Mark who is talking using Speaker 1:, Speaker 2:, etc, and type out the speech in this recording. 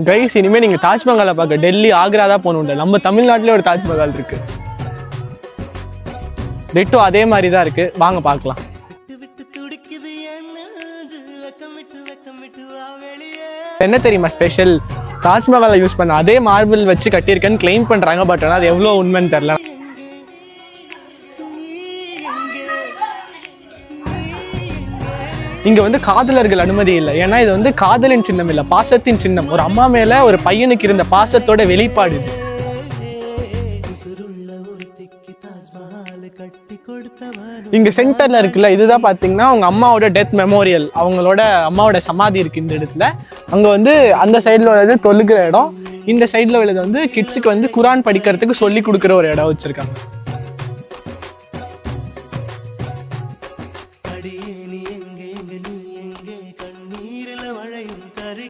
Speaker 1: Guys இனிமே நீங்க தாஜ்மஹாலை பார்க்க டெல்லி ஆக்ரா தான் போகணும். நம்ம தமிழ்நாட்டிலே ஒரு தாஜ்மஹால் இருக்கு. டிட்டோ அதே மாதிரி தான் இருக்கு. வாங்க பார்க்கலாம். என்ன தெரியுமா ஸ்பெஷல்? தாஜ்மஹாலை யூஸ் பண்ண அதே மார்பிள் வச்சு கட்டியிருக்கேன்னு கிளைம் பண்றாங்க. பட் ஆனால் அது எவ்வளோ உண்மைன்னு தெரியல. இங்க வந்து காதலர்கள் அனுமதி இல்லை. ஏன்னா இது வந்து காதலின் சின்னம் இல்லை, பாசத்தின் சின்னம். ஒரு அம்மா மேல ஒரு பையனுக்கு இருந்த பாசத்தோட வெளிப்பாடு இது. இங்க சென்டர்ல இருக்குல்ல, இதுதான் பாத்தீங்கன்னா அவங்க அம்மாவோட டெத் மெமோரியல். அவங்களோட அம்மாவோட சமாதி இருக்கு இந்த இடத்துல. அங்க வந்து அந்த சைட்ல உள்ளது தொழுகிற இடம், இந்த சைட்ல உள்ளது வந்து கிட்ஸுக்கு வந்து குரான் படிக்கிறதுக்கு சொல்லி கொடுக்குற ஒரு இடம் வச்சிருக்காங்க.